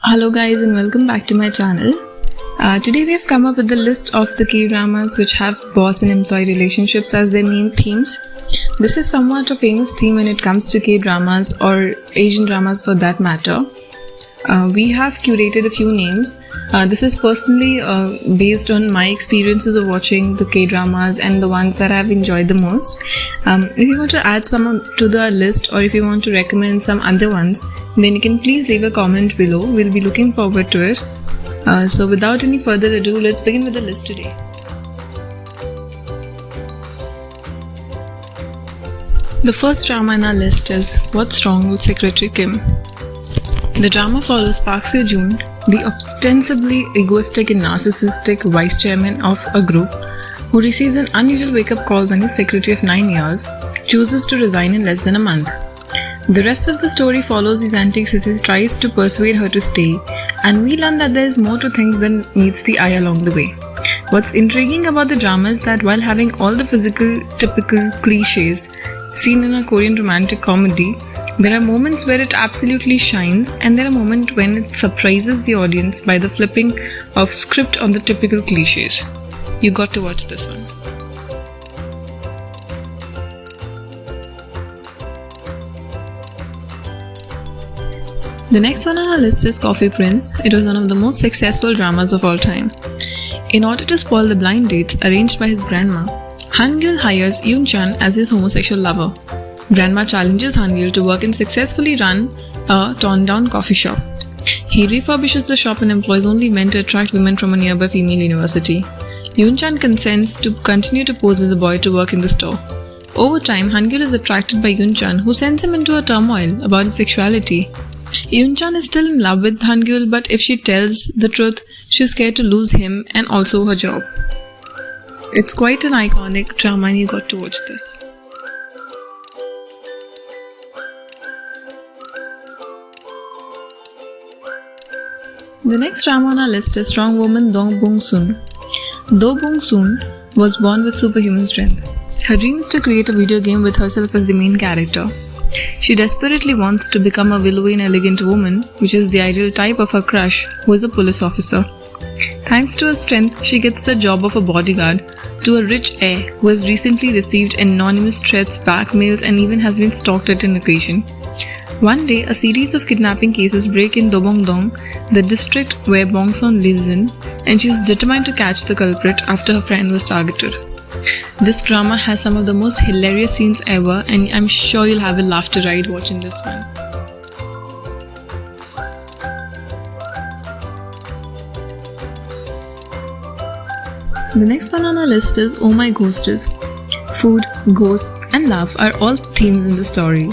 Hello guys and welcome back to my channel. Today we have come up with a list of the K-dramas which have boss and employee relationships as their main themes. This is somewhat a famous theme when it comes to K-dramas or Asian dramas for that matter. We have curated a few names. This is personally based on my experiences of watching the K-dramas and the ones that I've enjoyed the most. If you want to add some to the list or if you want to recommend some other ones, then you can please leave a comment below. We'll be looking forward to it. So without any further ado, let's begin with the list today. The first drama in our list is What's Wrong with Secretary Kim. The drama follows Park Seo-joon, the ostensibly egoistic and narcissistic vice chairman of a group, who receives an unusual wake-up call when his secretary of 9 years chooses to resign in less than a month. The rest of the story follows his antics as he tries to persuade her to stay, and we learn that there is more to things than meets the eye along the way. What's intriguing about the drama is that while having all the physical, typical cliches seen in a Korean romantic comedy, there are moments where it absolutely shines, and there are moments when it surprises the audience by the flipping of script on the typical cliches. You got to watch this one. The next one on our list is Coffee Prince. It was one of the most successful dramas of all time. In order to spoil the blind dates arranged by his grandma, Han-gyul hires Yoon-chan as his homosexual lover. Grandma challenges Han-gyul to work and successfully run a torn-down coffee shop. He refurbishes the shop and employs only men to attract women from a nearby female university. Yoon-chan consents to continue to pose as a boy to work in the store. Over time, Han-gyul is attracted by Yoon-chan, who sends him into a turmoil about his sexuality. Yoon-chan is still in love with Han-gyul, but if she tells the truth, she's scared to lose him and also her job. It's quite an iconic drama and you got to watch this. The next drama on our list is Strong Woman Do Bong-soon. Do Bong-soon was born with superhuman strength. Her dream is to create a video game with herself as the main character. She desperately wants to become a willowy and elegant woman, which is the ideal type of her crush, who is a police officer. Thanks to her strength, she gets the job of a bodyguard to a rich heir who has recently received anonymous threats, blackmails, and even has been stalked at an occasion. One day, a series of kidnapping cases break in Dobong-dong, the district where Bong-soon lives in, and she is determined to catch the culprit after her friend was targeted. This drama has some of the most hilarious scenes ever, and I'm sure you'll have a laughter ride watching this one. The next one on our list is Oh My Ghostess. Food, ghosts, and love are all themes in the story.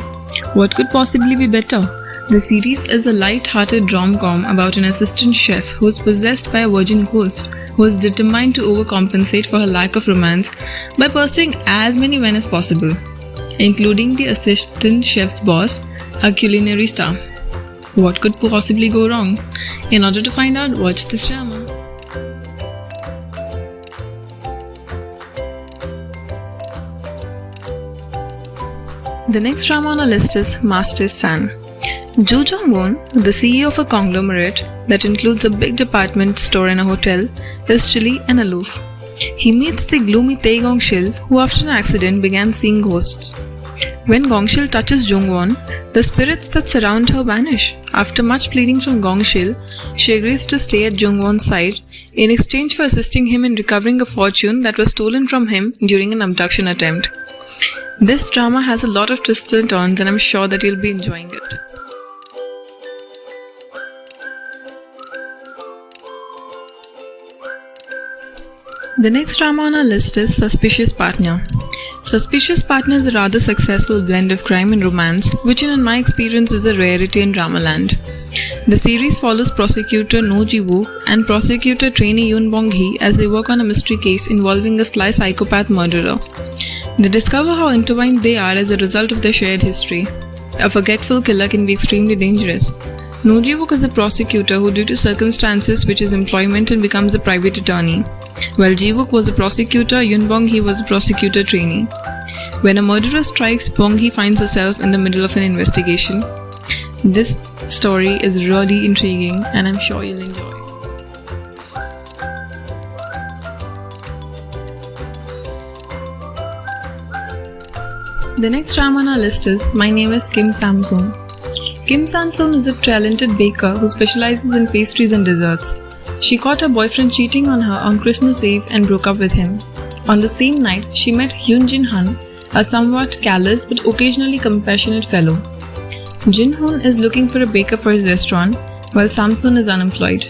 What could possibly be better? The series is a light-hearted rom-com about an assistant chef who is possessed by a virgin ghost who is determined to overcompensate for her lack of romance by pursuing as many men as possible, including the assistant chef's boss, a culinary star. What could possibly go wrong? In order to find out, watch this drama. The next drama on our list is Master's Son. Jo Jong-won, the CEO of a conglomerate that includes a big department store and a hotel, is chilly and aloof. He meets the gloomy Tae Gong-sil, who after an accident began seeing ghosts. When Gong-sil touches Jung-won, the spirits that surround her vanish. After much pleading from Gong-sil, she agrees to stay at Jung-won's side in exchange for assisting him in recovering a fortune that was stolen from him during an abduction attempt. This drama has a lot of twists and turns, and I'm sure that you'll be enjoying it. The next drama on our list is Suspicious Partner. Suspicious Partner is a rather successful blend of crime and romance, which in my experience is a rarity in Dramaland. The series follows prosecutor No Ji-wook and prosecutor trainee Yoon Bong-hee as they work on a mystery case involving a sly psychopath murderer. They discover how intertwined they are as a result of their shared history. A forgetful killer can be extremely dangerous. No Ji-wook is a prosecutor who, due to circumstances switches his employment and becomes a private attorney. While Ji-wook was a prosecutor, Yoon Bong-hee was a prosecutor trainee. When a murderer strikes, Bong-hee finds herself in the middle of an investigation. This story is really intriguing and I'm sure you'll enjoy. The next drama on our list is My Name is Kim Samsoon. Kim Samsoon is a talented baker who specializes in pastries and desserts. She caught her boyfriend cheating on her on Christmas Eve and broke up with him. On the same night, she met Hyun Jin Han, a somewhat callous but occasionally compassionate fellow. Jin Hoon is looking for a baker for his restaurant, while Samsoon is unemployed.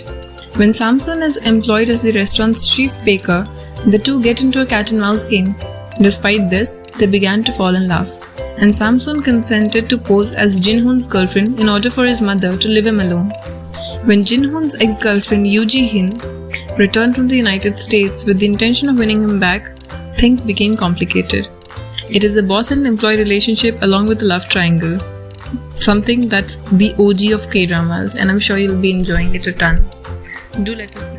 When Samsoon is employed as the restaurant's chief baker, the two get into a cat and mouse game. Despite this, they began to fall in love, and Samsoon consented to pose as Jin Hoon's girlfriend in order for his mother to leave him alone. When Jin Hoon's ex-girlfriend Yoo Ji-hin returned from the United States with the intention of winning him back, things became complicated. It is a boss and employee relationship along with a love triangle. Something that's the OG of K-dramas, and I'm sure you'll be enjoying it a ton. Do let us know.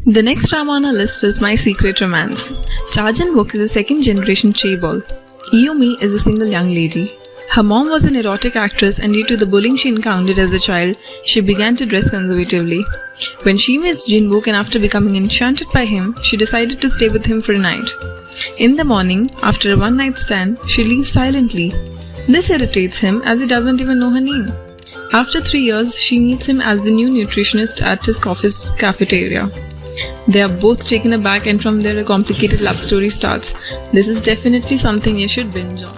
The next drama on our list is My Secret Romance. Cha Jin-wook is a second-generation chaebol. Iyumi is a single young lady. Her mom was an erotic actress, and due to the bullying she encountered as a child, she began to dress conservatively. When she meets Jin-wook and after becoming enchanted by him, she decided to stay with him for a night. In the morning, after a one-night stand, she leaves silently. This irritates him as he doesn't even know her name. After 3 years, she meets him as the new nutritionist at his office cafeteria. They are both taken aback, and from there a complicated love story starts. This is definitely something you should binge on.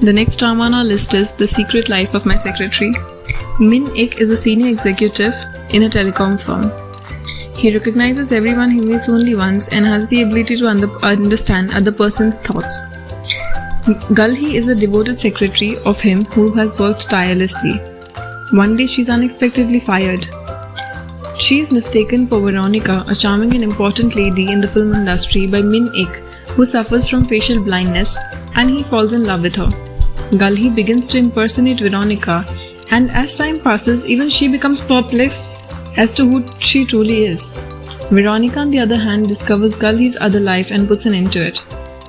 The next drama on our list is The Secret Life of My Secretary. Min-ik is a senior executive in a telecom firm. He recognizes everyone he meets only once and has the ability to understand other person's thoughts. Gulhee is a devoted secretary of him who has worked tirelessly. One day she is unexpectedly fired. She is mistaken for Veronica, a charming and important lady in the film industry, by Min-ik, who suffers from facial blindness, and he falls in love with her. Gulhee begins to impersonate Veronica, and as time passes, even she becomes perplexed as to who she truly is. Veronica, on the other hand, discovers Gulhee's other life and puts an end to it.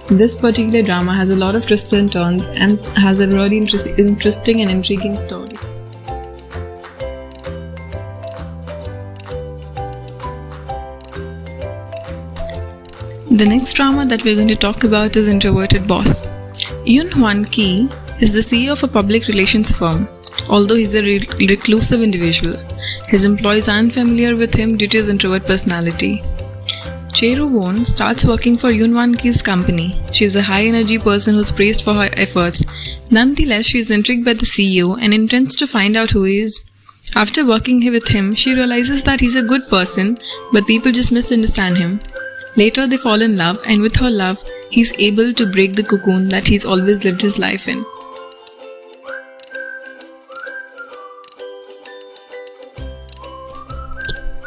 This particular drama has a lot of twists and turns and has a really interesting and intriguing story. The next drama that we're going to talk about is Introverted Boss. Yoon Hwan Ki is the CEO of a public relations firm. Although he's a reclusive individual, his employees aren't familiar with him due to his introvert personality. Chae-ru Won starts working for Yoon Hwan Ki's company. She's a high-energy person who's praised for her efforts. Nonetheless, she is intrigued by the CEO and intends to find out who he is. After working with him, she realizes that he's a good person, but people just misunderstand him. Later, they fall in love, and with her love, he's able to break the cocoon that he's always lived his life in.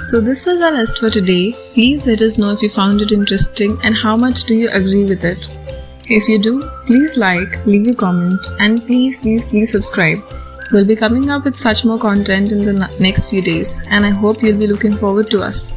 So this was our list for today. Please let us know if you found it interesting and how much do you agree with it. If you do, please like, leave a comment, and please subscribe. We'll be coming up with such more content in the next few days, and I hope you'll be looking forward to us.